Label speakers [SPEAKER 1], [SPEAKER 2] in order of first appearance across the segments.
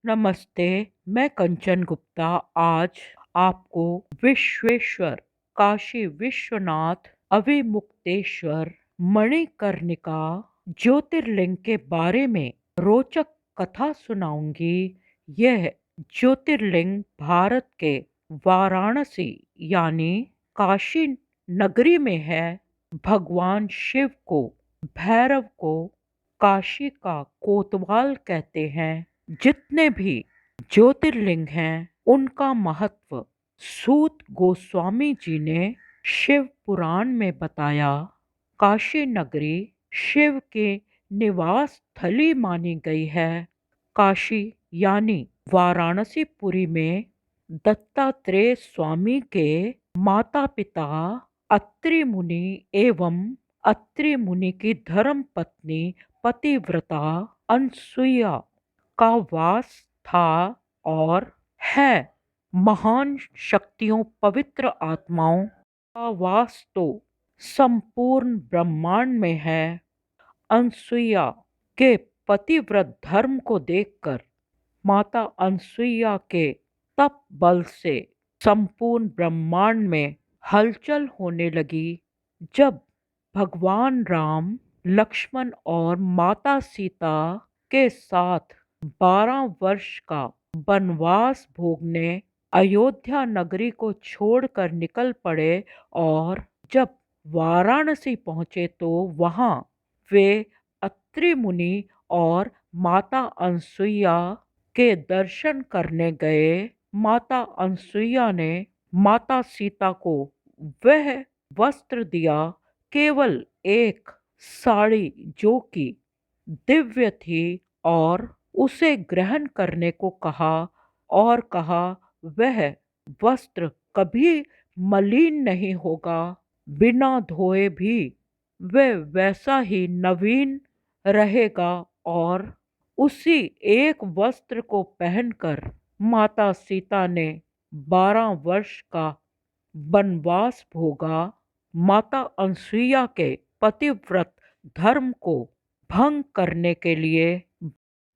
[SPEAKER 1] नमस्ते। मैं कंचन गुप्ता आज आपको विश्वेश्वर काशी विश्वनाथ अविमुक्तेश्वर मणिकर्णिका ज्योतिर्लिंग के बारे में रोचक कथा सुनाऊंगी। यह ज्योतिर्लिंग भारत के वाराणसी यानी काशी नगरी में है। भगवान शिव को भैरव को काशी का कोतवाल कहते हैं। जितने भी ज्योतिर्लिंग हैं उनका महत्व सूत गोस्वामी जी ने शिव पुराण में बताया। काशी नगरी शिव के निवास स्थली मानी गई है। काशी यानी वाराणसीपुरी में दत्तात्रेय स्वामी के माता पिता अत्रि मुनि एवं अत्रि मुनि की धर्म पत्नी पतिव्रता अनसुईया का वास था और है। महान शक्तियों पवित्र आत्माओं का वास तो संपूर्ण ब्रह्मांड में है। अनसुईया के पतिव्रत धर्म को देखकर माता अनसुईया के तप बल से संपूर्ण ब्रह्मांड में हलचल होने लगी। जब भगवान राम लक्ष्मण और माता सीता के साथ 12 वर्ष का वनवास भोगने अयोध्या नगरी को छोड़कर निकल पड़े और जब वाराणसी पहुंचे तो वहां वे अत्रि मुनि और माता अनसुईया के दर्शन करने गए। माता अनसुईया ने माता सीता को वह वस्त्र दिया, केवल एक साड़ी जो कि दिव्य थी, और उसे ग्रहण करने को कहा और कहा वह वस्त्र कभी मलिन नहीं होगा, बिना धोए भी वह वैसा ही नवीन रहेगा। और उसी एक वस्त्र को पहनकर माता सीता ने 12 वर्ष का वनवास भोगा। माता अनसुईया के पतिव्रत धर्म को भंग करने के लिए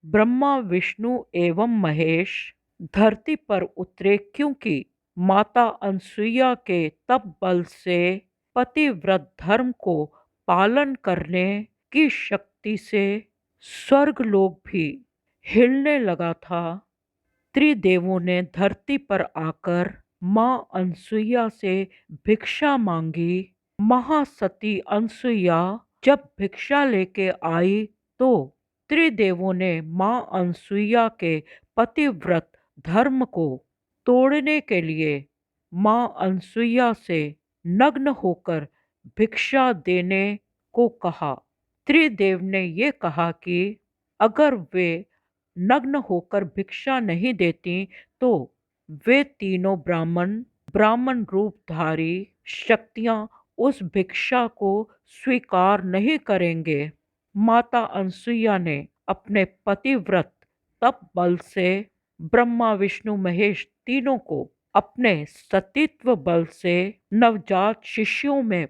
[SPEAKER 1] ब्रह्मा विष्णु एवं महेश धरती पर उतरे, क्योंकि माता अनसुईया के तप बल से पतिव्रत धर्म को पालन करने की शक्ति से स्वर्गलोक भी हिलने लगा था। त्रिदेवों ने धरती पर आकर मां अनसुईया से भिक्षा मांगी। महासती अनसुईया जब भिक्षा लेके आई तो त्रिदेवों ने मां अनसुईया के पतिव्रत धर्म को तोड़ने के लिए मां अनसुईया से नग्न होकर भिक्षा देने को कहा। त्रिदेव ने ये कहा कि अगर वे नग्न होकर भिक्षा नहीं देती तो वे तीनों ब्राह्मण रूपधारी शक्तियां उस भिक्षा को स्वीकार नहीं करेंगे। माता अनसुईया ने अपने पतिव्रत तप बल से ब्रह्मा विष्णु महेश तीनों को अपने सतीत्व बल से नवजात शिशुओं में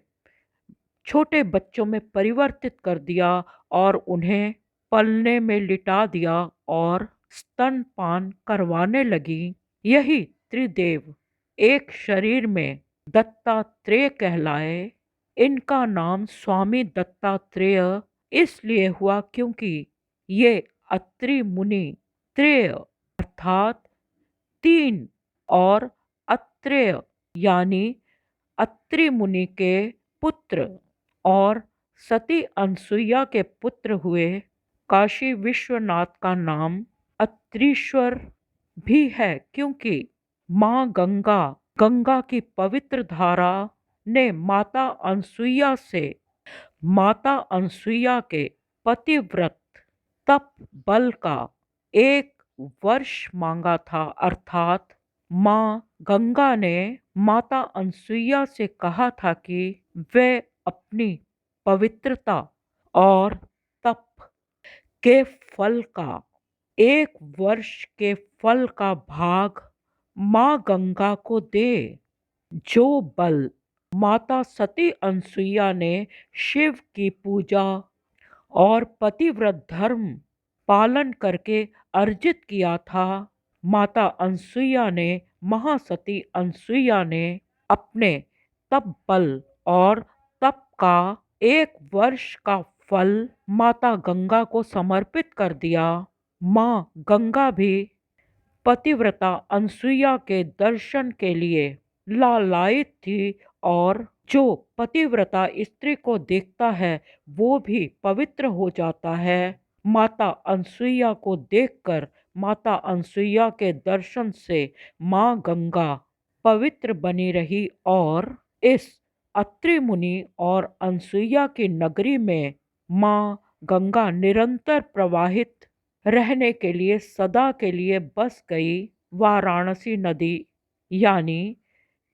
[SPEAKER 1] छोटे बच्चों में परिवर्तित कर दिया और उन्हें पलने में लिटा दिया और स्तनपान करवाने लगी। यही त्रिदेव एक शरीर में दत्तात्रेय कहलाए। इनका नाम स्वामी दत्तात्रेय इसलिए हुआ क्योंकि ये अत्रि मुनि, त्रेय अर्थात 3 और अत्रेय यानी अत्रि मुनि के पुत्र और सती अनसुईया के पुत्र हुए। काशी विश्वनाथ का नाम अत्रीश्वर भी है क्योंकि माँ गंगा की पवित्र धारा ने माता अनसुईया के पतिव्रत तप बल का 1 वर्ष मांगा था। अर्थात माँ गंगा ने माता अनसुईया से कहा था कि वे अपनी पवित्रता और तप के फल का 1 वर्ष के फल का भाग माँ गंगा को दे। जो बल माता सती अनसुईया ने शिव की पूजा और पतिव्रत धर्म पालन करके अर्जित किया था। माता अनसुईया ने, महासती अनसुईया ने अपने तप बल और तप का 1 वर्ष का फल माता गंगा को समर्पित कर दिया। माँ गंगा भी पतिव्रता अनसुईया के दर्शन के लिए लालायित थी, और जो पतिव्रता स्त्री को देखता है वो भी पवित्र हो जाता है। माता अनसुईया को देखकर, माता अनसुईया के दर्शन से माँ गंगा पवित्र बनी रही, और इस अत्रि मुनि और अनसुईया की नगरी में माँ गंगा निरंतर प्रवाहित रहने के लिए सदा के लिए बस गई। वाराणसी नदी यानी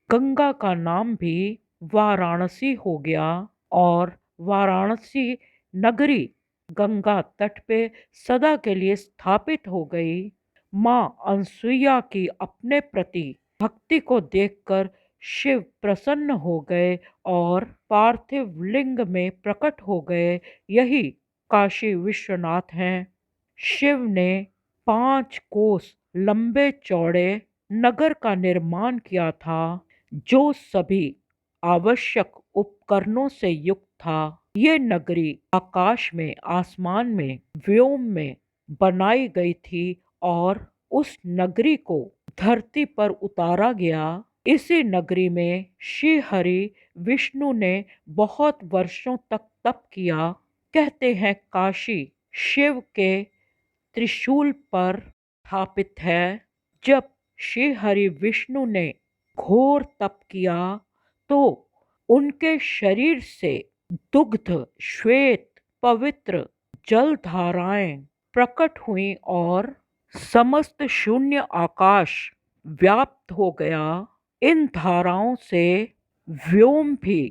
[SPEAKER 1] गंगा का नाम भी वाराणसी हो गया, और वाराणसी नगरी गंगा तट पे सदा के लिए स्थापित हो गई। माँ अनसुईया की अपने प्रति भक्ति को देखकर शिव प्रसन्न हो गए और पार्थिव लिंग में प्रकट हो गए। यही काशी विश्वनाथ हैं। शिव ने 5 कोस लंबे चौड़े नगर का निर्माण किया था, जो सभी आवश्यक उपकरणों से युक्त था। ये नगरी आकाश में, आसमान में, व्योम में बनाई गई थी, और उस नगरी को धरती पर उतारा गया। इसी नगरी में श्री हरि विष्णु ने बहुत वर्षों तक तप किया। कहते हैं काशी शिव के त्रिशूल पर स्थापित है। जब श्री हरि विष्णु ने घोर तप किया तो उनके शरीर से दुग्ध श्वेत पवित्र जल धाराएं प्रकट हुई, और समस्त शून्य आकाश व्याप्त हो गया। इन धाराओं से व्योम भी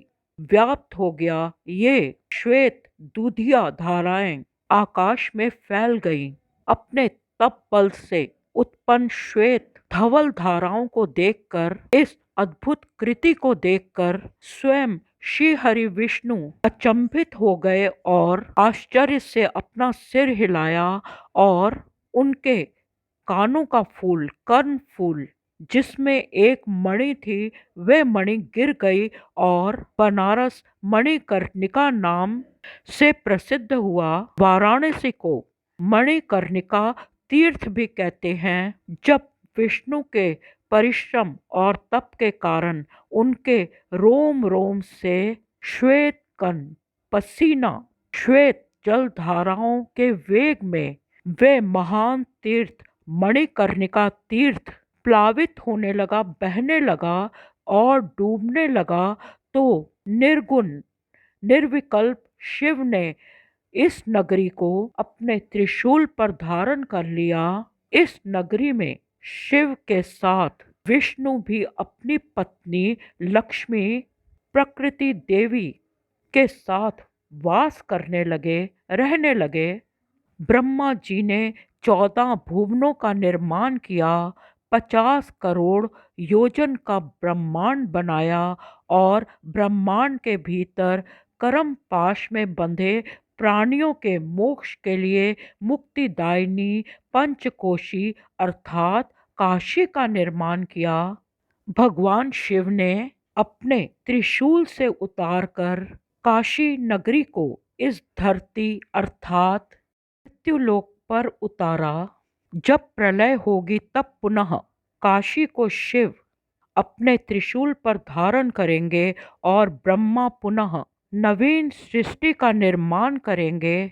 [SPEAKER 1] व्याप्त हो गया। ये श्वेत दूधिया धाराएं आकाश में फैल गईं। अपने तप बल से उत्पन्न श्वेत धवल धाराओं को देखकर, इस अद्भुत कृति को देखकर स्वयं श्री हरि विष्णु अचंभित हो गए और आश्चर्य से अपना सिर हिलाया, और उनके कानों का फूल, कर्ण फूल जिसमें एक मणि थी, वह मणि गिर गई और बनारस मणिकर्णिका नाम से प्रसिद्ध हुआ। वाराणसी को मणिकर्णिका तीर्थ भी कहते हैं। जब विष्णु के परिश्रम और तप के कारण उनके रोम रोम से श्वेत कण, पसीना, श्वेत जल धाराओं के वेग में वे महान तीर्थ मणिकर्णिका तीर्थ प्लावित होने लगा, बहने लगा और डूबने लगा, तो निर्गुण निर्विकल्प शिव ने इस नगरी को अपने त्रिशूल पर धारण कर लिया। इस नगरी में शिव के साथ विष्णु भी अपनी पत्नी लक्ष्मी प्रकृति देवी के साथ वास करने लगे, रहने लगे। ब्रह्मा जी ने 14 भुवनों का निर्माण किया, 50 करोड़ योजन का ब्रह्मांड बनाया, और ब्रह्मांड के भीतर कर्म पाश में बंधे प्राणियों के मोक्ष के लिए मुक्तिदायिनी पंचकोशी अर्थात काशी का निर्माण किया। भगवान शिव ने अपने त्रिशूल से उतारकर काशी नगरी को इस धरती अर्थात मृत्युलोक पर उतारा। जब प्रलय होगी तब पुनः काशी को शिव अपने त्रिशूल पर धारण करेंगे और ब्रह्मा पुनः नवीन सृष्टि का निर्माण करेंगे।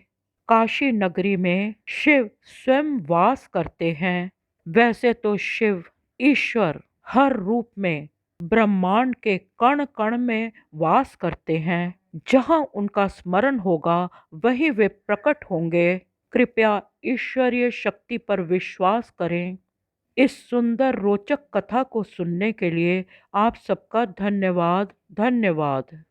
[SPEAKER 1] काशी नगरी में शिव स्वयं वास करते हैं। वैसे तो शिव ईश्वर हर रूप में ब्रह्मांड के कण कण में वास करते हैं। जहाँ उनका स्मरण होगा वहीं वे प्रकट होंगे। कृपया ईश्वरीय शक्ति पर विश्वास करें। इस सुंदर रोचक कथा को सुनने के लिए आप सबका धन्यवाद। धन्यवाद।